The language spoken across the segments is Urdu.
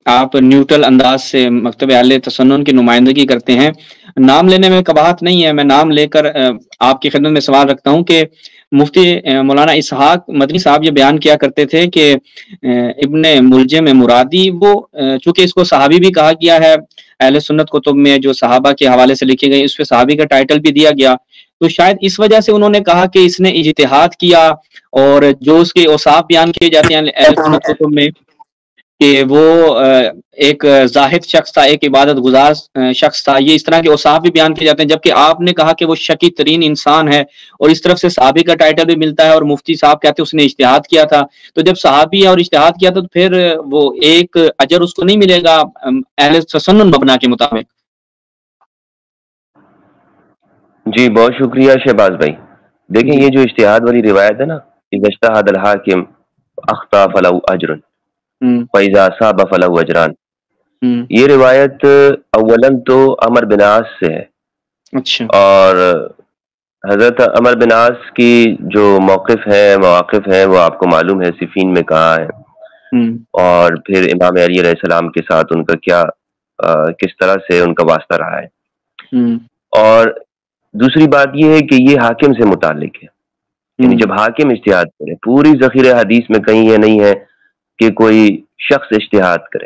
آپ نیوٹرل انداز سے مکتب اہل تسنن کی نمائندگی کرتے ہیں، نام لینے میں کباہت نہیں ہے، میں نام لے کر آپ کی خدمت میں سوال رکھتا ہوں کہ مفتی مولانا اسحاق مدنی صاحب یہ بیان کیا کرتے تھے کہ ابن ملجم مرادی وہ چونکہ اس کو صحابی بھی کہا گیا ہے اہل سنت کتب میں، جو صحابہ کے حوالے سے لکھی گئی اس پہ صحابی کا ٹائٹل بھی دیا گیا، تو شاید اس وجہ سے انہوں نے کہا کہ اس نے اجتہاد کیا، اور جو اس کے اوصاف بیان کیے جاتے ہیں اہل سنت کتب میں کہ وہ ایک زاہد شخص تھا، ایک عبادت گزار شخص تھا، یہ اس طرح کے اوصاف بھی بیان کیے جاتے ہیں، جبکہ آپ نے کہا کہ وہ شکی ترین انسان ہے، اور اس طرف سے صحابی کا ٹائٹل بھی ملتا ہے، اور مفتی صاحب کہتے ہیں اس نے اجتہاد کیا تھا، تو جب صحابی ہے اور اجتہاد کیا تھا تو پھر وہ ایک اجر اس کو نہیں ملے گا اہل تسنن مبنا کے مطابق؟ جی بہت شکریہ شہباز بھائی. دیکھیں یہ جو اجتہاد والی روایت ہے نا، اذا اجتہد الحاکم اخطا فلہ اجر فاذا اصاب فلہ اجران، یہ روایت اولاً تو عمر بن عاص سے ہے. اچھا. اور حضرت عمر بن عاص کی جو مواقف ہیں وہ آپ کو معلوم ہے صفین میں کہاں ہے، اور پھر امام علی علیہ السلام کے ساتھ ان کا کیا کس طرح سے ان کا واسطہ رہا ہے. اور دوسری بات یہ ہے کہ یہ حاکم سے متعلق ہے، یعنی جب حاکم اجتہاد کرے، پوری ذخیرہ حدیث میں کہیں یہ نہیں ہے کہ کوئی شخص اجتہاد کرے.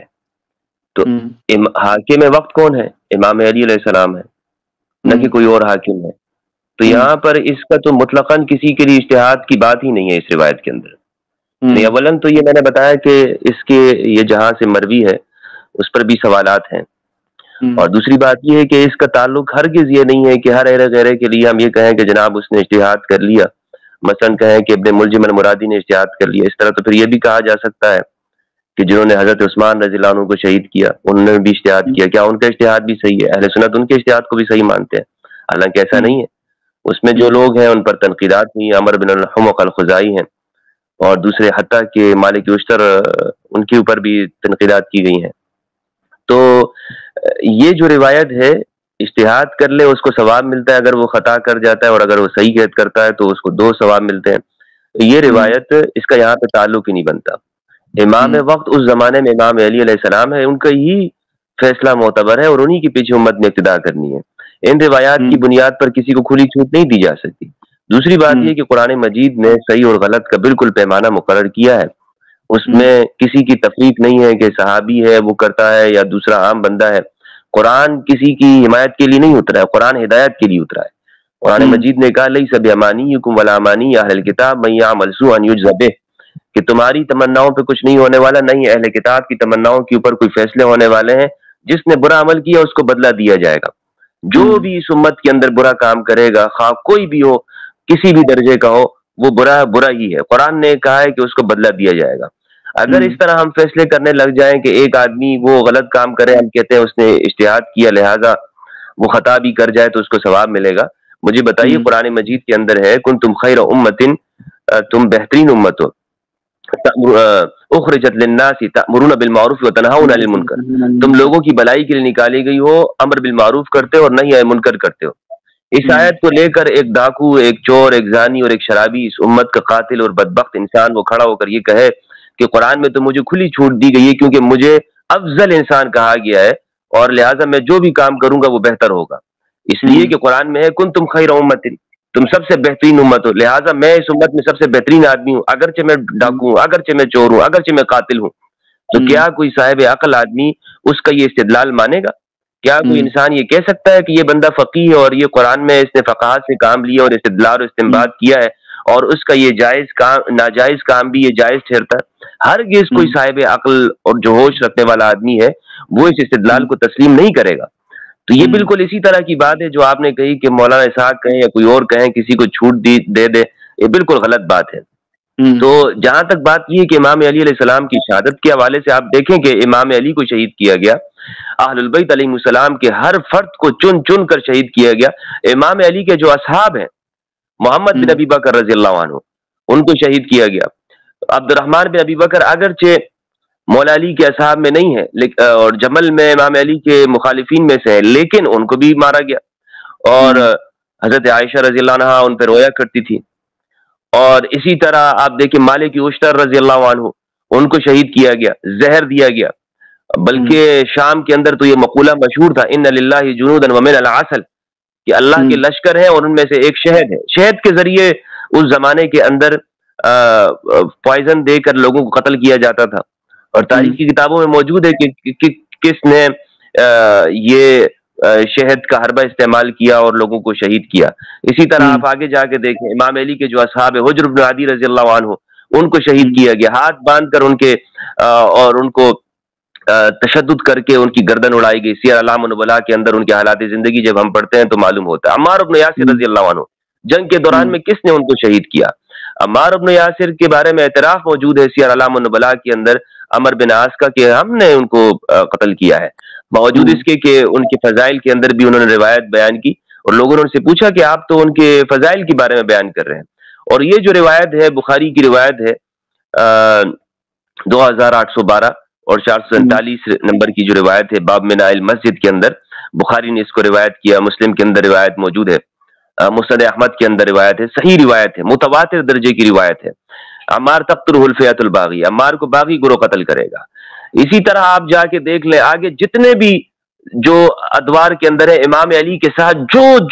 تو حاکم وقت کون ہے؟ امام علی علیہ السلام ہے، نہ کہ کوئی اور حاکم ہے. تو یہاں پر اس کا تو مطلقاً کسی کے لیے اجتہاد کی بات ہی نہیں ہے اس روایت کے اندر. نہیں، اولاً تو یہ میں نے بتایا کہ اس کے یہ جہاں سے مروی ہے اس پر بھی سوالات ہیں، اور دوسری بات یہ ہے کہ اس کا تعلق ہرگز یہ نہیں ہے کہ ہر غیرے کے لیے ہم یہ کہیں کہ جناب اس نے اجتہاد کر لیا. مثلا کہیں کہ ابن ملجم المرادی نے اجتہاد کر لیا، اس طرح تو پھر یہ بھی کہا جا سکتا ہے کہ جنہوں نے حضرت عثمان رضی اللہ عنہ کو شہید کیا انہوں نے بھی اجتہاد کیا، کیا ان کا اجتہاد بھی صحیح ہے؟ اہل سنت ان کے اجتہاد کو بھی صحیح مانتے ہیں، حالانکہ ایسا نہیں ہے. اس میں جو لوگ ہیں ان پر تنقیدات ہوئی، عمر بن الحمق الخزائی ہیں، اور دوسرے حتیٰ کہ مالک اشتر ان کے اوپر بھی تنقیدات کی گئی ہیں. تو یہ جو روایت ہے اجتہاد کر لے اس کو ثواب ملتا ہے اگر وہ خطا کر جاتا ہے، اور اگر وہ صحیح قید کرتا ہے تو اس کو 2 ثواب ملتے ہیں. یہ روایت اس کا یہاں پہ تعلق ہی نہیں بنتا. امام وقت اس زمانے میں امام علی علیہ السلام ہے، ان کا ہی فیصلہ معتبر ہے اور انہی کے پیچھے امت نے اقتدا کرنی ہے. ان روایات کی بنیاد پر کسی کو کھلی چھوٹ نہیں دی جا سکتی. دوسری بات یہ کہ قرآن مجید نے صحیح اور غلط کا بالکل پیمانہ مقرر کیا ہے، اس میں کسی کی تفریق نہیں ہے کہ صحابی ہے وہ کرتا ہے یا دوسرا عام بندہ ہے. قرآن کسی کی حمایت کے لیے نہیں اترا ہے، قرآن ہدایت کے لیے اترا ہے. قرآن مجید نے کہا لیس بامانیکم ولا امانی اہل الکتاب من یعمل سوءا یجز بہ، کہ تمہاری تمناؤں پہ کچھ نہیں ہونے والا، نہیں اہل کتاب کی تمناؤں کے اوپر کوئی فیصلے ہونے والے ہیں. جس نے برا عمل کیا اس کو بدلہ دیا جائے گا. جو بھی اس امت کے اندر برا کام کرے گا، خواہ کوئی بھی ہو، کسی بھی درجے کا ہو، وہ برا ہی ہے. قرآن نے کہا ہے کہ اس کو بدلہ دیا جائے گا. اگر اس طرح ہم فیصلے کرنے لگ جائیں کہ ایک آدمی وہ غلط کام کرے، ہم کہتے ہیں اس نے اجتہاد کیا لہذا وہ خطا بھی کر جائے تو اس کو ثواب ملے گا. مجھے بتائیے قرآن مجید کے اندر ہے کنتم خیر امت، تم بہترین امت ہو، اخرجت للناس تأمرون بالمعروف وتنہون عن المنکر، تم لوگوں کی بھلائی کے لیے نکالی گئی ہو، امر بالمعروف کرتے ہو اور نہی عن منکر کرتے ہو. اس آیت کو لے کر ایک ڈاکو، ایک چور، ایک زانی اور ایک شرابی، اس امت کا قاتل اور بدبخت انسان وہ کھڑا ہو کر یہ کہے کہ قرآن میں تو مجھے کھلی چھوٹ دی گئی ہے کیونکہ مجھے افضل انسان کہا گیا ہے اور لہٰذا میں جو بھی کام کروں گا وہ بہتر ہوگا، اس لیے کہ قرآن میں ہے کنتم خیر امت، تم سب سے بہترین امت ہو، لہٰذا میں اس امت میں سب سے بہترین آدمی ہوں، اگرچہ میں ڈاکو ہوں، اگرچہ میں چور ہوں، اگرچہ میں قاتل ہوں. تو کیا کوئی صاحب عقل آدمی اس کا یہ استدلال مانے گا؟ کیا کوئی انسان یہ کہہ سکتا ہے کہ یہ بندہ فقیہ ہے اور یہ قرآن میں اس نے فقاہت سے کام لیا اور استدلال اور استنباط کیا ہے اور اس کا یہ جائز کام، ناجائز کام بھی یہ جائز ٹھہرتا ہے؟ ہرگز کوئی صاحب عقل اور جو ہوش رکھنے والا آدمی ہے وہ اس استدلال کو تسلیم نہیں کرے گا. تو یہ بالکل اسی طرح کی بات ہے جو آپ نے کہی کہ مولانا اسحاق کہیں یا کوئی اور کہیں کسی کو چھوٹ دے دے، یہ بالکل غلط بات ہے. تو جہاں تک بات یہ ہے کہ امام علی علیہ السلام کی شہادت کے حوالے سے آپ دیکھیں کہ امام علی کو شہید کیا گیا، اہل البیت علیہ السلام کے ہر فرد کو چن چن کر شہید کیا گیا. امام علی کے جو اصحاب ہیں، محمد بن ابی بکر رضی اللہ عنہ، ان کو شہید کیا گیا. عبد الرحمن بن ابی بکر اگرچہ مولا علی کے اصحاب میں نہیں ہے اور جمل میں امام علی کے مخالفین میں سے ہے، لیکن ان کو بھی مارا گیا. اور حضرت عائشہ رضی اللہ عنہا ان پہ رویا کرتی تھی. اور اسی طرح آپ دیکھیں مالک اشتر رضی اللہ عنہ، ان کو شہید کیا گیا، زہر دیا گیا. بلکہ شام کے اندر تو یہ مقولہ مشہور تھا، ان للہ جنودا ومن العسل، کہ اللہ کے لشکر ہیں اور ان میں سے ایک شہد ہے. شہد کے ذریعے اس زمانے کے اندر پوائزن دے کر لوگوں کو قتل کیا جاتا تھا، اور تاریخ کی کتابوں میں موجود ہے کہ کس نے یہ شہد کا حربہ استعمال کیا اور لوگوں کو شہید کیا. اسی طرح آپ آگے جا کے دیکھیں، امام علی کے جو اصحاب حجر بن عدی رضی اللہ عنہ، ان کو شہید کیا گیا، ہاتھ باندھ کر ان کے اور ان کو تشدد کر کے ان کی گردن اڑائی گئی. سیر اعلام النبلاء کے اندر ان کے حالات زندگی جب ہم پڑھتے ہیں تو معلوم ہوتا ہے. عمار بن یاسر رضی اللہ عنہ، جنگ کے دوران میں کس نے ان کو شہید کیا؟ عمار بن یاسر کے بارے میں اعتراف موجود ہے سیر اعلام النبلاء کے اندر عمر بن عاص کا، کہ ہم نے ان کو قتل کیا ہے، باوجود اس کے کہ ان کے فضائل کے اندر بھی انہوں نے روایت بیان کی، اور لوگوں نے ان سے پوچھا کہ آپ تو ان کے فضائل کے بارے میں بیان کر رہے ہیں. اور یہ جو روایت ہے بخاری کی روایت ہے 2812 اور 447 نمبر کی جو روایت ہے باب مناء المسجد کے اندر، بخاری نے اس کو روایت کیا، مسلم کے اندر روایت موجود ہے، مسند احمد کے اندر روایت ہے، صحیح روایت ہے، متواتر درجے کی روایت ہے. عمار تقتلہ الفئۃ الباغی، عمار کو باغی گروہ قتل کرے گا. اسی طرح آپ جا کے دیکھ لیں آگے جتنے بھی جو ادوار کے اندر ہے، امام علی کے ساتھ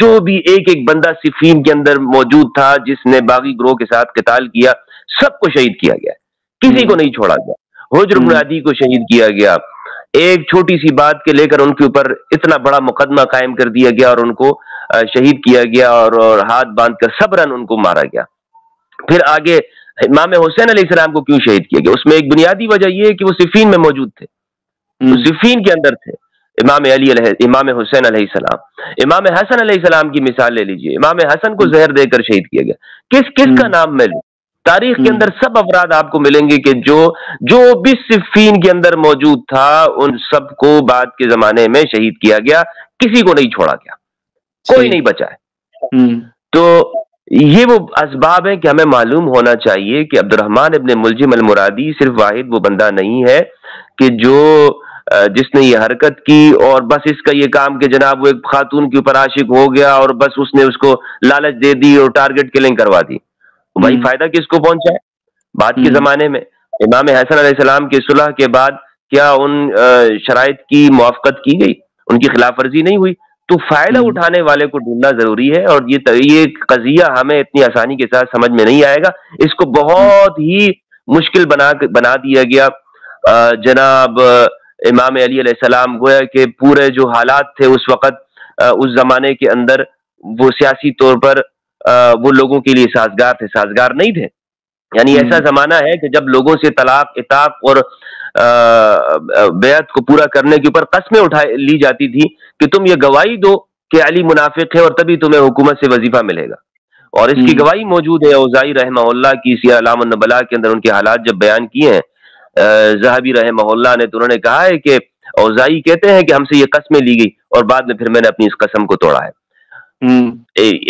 جو بھی ایک ایک بندہ صفین کے اندر موجود تھا جس نے باغی گروہ کے ساتھ قتال کیا، سب کو شہید کیا گیا، کسی کو نہیں چھوڑا گیا. حجر بن عدی کو شہید کیا گیا، ایک چھوٹی سی بات کے لے کر ان کے اوپر اتنا بڑا مقدمہ قائم کر دیا گیا اور ان کو شہید کیا گیا، اور ہاتھ باندھ کر صبراً ان کو مارا گیا. پھر آگے امام حسین علیہ السلام کو کیوں شہید کیا گیا؟ اس میں ایک بنیادی وجہ یہ ہے کہ وہ صفین میں موجود تھے، وہ صفین کے اندر تھے. امام حسین علیہ السلام، امام حسن علیہ السلام کی مثال لے لیجئے، امام حسن کو زہر دے کر شہید کیا گیا. کس کا نام میں لوں؟ تاریخ کے اندر سب افراد آپ کو ملیں گے کہ جو بھی صفین کے اندر موجود تھا ان سب کو بعد کے زمانے میں شہید کیا گیا، کسی کو نہیں چھوڑا گیا، کوئی نہیں بچا ہے. تو یہ وہ اسباب ہیں کہ ہمیں معلوم ہونا چاہیے کہ عبد الرحمن ابن ملجم المرادی صرف واحد وہ بندہ نہیں ہے کہ جس نے یہ حرکت کی اور بس اس کا یہ کام کہ جناب وہ ایک خاتون کے اوپر عاشق ہو گیا اور بس اس نے اس کو لالچ دے دی اور ٹارگٹ کلنگ کروا دی. بھائی فائدہ کس کو پہنچا ہے؟ بعد کے زمانے میں امام حسن علیہ السلام کے صلح کے بعد کیا ان شرائط کی موافقت کی گئی؟ ان کی خلاف ورزی نہیں ہوئی. تو فائدہ اٹھانے والے کو ڈھونڈنا ضروری ہے، اور یہ قضیہ ہمیں اتنی آسانی کے ساتھ سمجھ میں نہیں آئے گا. اس کو بہت ہی مشکل بنا دیا گیا. جناب امام علی علیہ السلام گویا کہ پورے جو حالات تھے اس وقت اس زمانے کے اندر وہ سیاسی طور پر وہ لوگوں کے لیے سازگار تھے، سازگار نہیں تھے. یعنی ایسا زمانہ ہے کہ جب لوگوں سے طلاق، اطاق اور بیعت کو پورا کرنے کے اوپر قسمیں لی جاتی تھی کہ تم یہ گواہی دو کہ علی منافق ہے اور تبھی تمہیں حکومت سے وظیفہ ملے گا. اور اس کی گواہی موجود ہے اوزاعی رحمہ اللہ کی سیر اعلام النبلاء کے اندر، ان کے حالات جب بیان کیے ہیں ذہبی رحمہ اللہ نے، تو انہوں نے کہا ہے کہ اوزاعی کہتے ہیں کہ ہم سے یہ قسمیں لی گئی اور بعد میں پھر میں نے اپنی اس قسم کو توڑا ہے.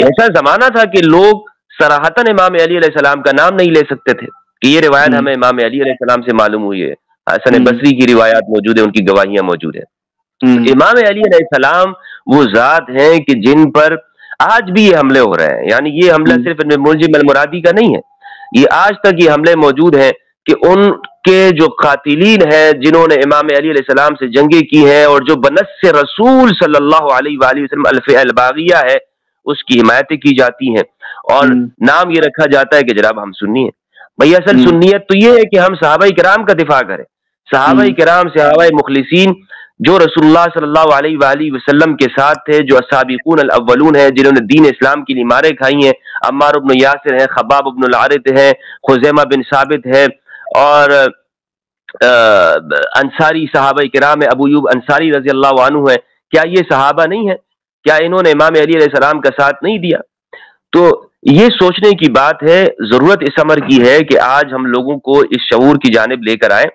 ایسا زمانہ تھا کہ لوگ صراحتاً امام علی علیہ السلام کا نام نہیں لے سکتے تھے کہ یہ روایت ہمیں امام علی علیہ السلام سے معلوم ہوئی ہے. حسن بصری کی روایات موجود ہیں، ان کی گواہیاں موجود ہیں. امام علی علیہ السلام وہ ذات ہیں کہ جن پر آج بھی یہ حملے ہو رہے ہیں. یعنی یہ حملہ صرف ملجم المرادی کا نہیں ہے، یہ آج تک یہ حملے موجود ہیں کہ ان کے جو قاتلین ہیں جنہوں نے امام علی علیہ السلام سے جنگیں کی ہیں اور جو بنص رسول صلی اللہ علیہ وآلہ وسلم الفئہ الباغیہ ہے اس کی حمایتیں کی جاتی ہیں، اور نام یہ رکھا جاتا ہے کہ جناب ہم سنی ہیں. بھئی اصل سنیت تو یہ ہے کہ ہم صحابہ کرام کا دفاع کریں، صحابہ کرام، صحابہ مخلصین جو رسول اللہ صلی اللہ علیہ وآلہ وسلم کے ساتھ تھے، جو السابقون الاولون ہیں جنہوں نے دین اسلام کی لیماریں کھائی ہیں. عمار بن یاسر ہیں، خباب بن العارض ہیں، خزیمہ بن ثابت ہے، اور انصاری صحابہ کرام ابو ایوب انصاری رضی اللہ عنہ ہیں. کیا یہ صحابہ نہیں ہیں؟ کیا انہوں نے امام علی علیہ السلام کا ساتھ نہیں دیا؟ تو یہ سوچنے کی بات ہے. ضرورت اس امر کی ہے کہ آج ہم لوگوں کو اس شعور کی جانب لے کر آئیں.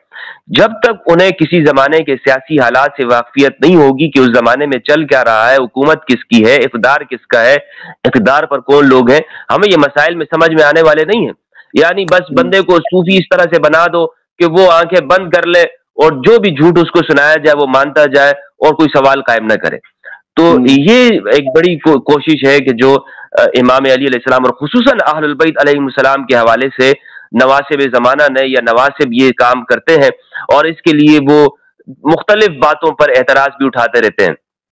جب تک انہیں کسی زمانے کے سیاسی حالات سے واقفیت نہیں ہوگی کہ اس زمانے میں چل کیا رہا ہے، حکومت کس کی ہے، اقتدار کس کا ہے، اقتدار پر کون لوگ ہیں، ہمیں یہ مسائل میں سمجھ میں آنے والے نہیں ہیں. یعنی بس بندے کو صوفی اس طرح سے بنا دو کہ وہ آنکھیں بند کر لے اور جو بھی جھوٹ اس کو سنایا جائے وہ مانتا جائے اور کوئی سوال قائم نہ کرے. تو یہ ایک بڑی کوشش ہے کہ جو امام علی علیہ السلام اور خصوصاً اہل البیت علیہ السلام کے حوالے سے نواسب زمانہ نے یا نواسب یہ کام کرتے ہیں، اور اس کے لیے وہ مختلف باتوں پر اعتراض بھی اٹھاتے رہتے ہیں.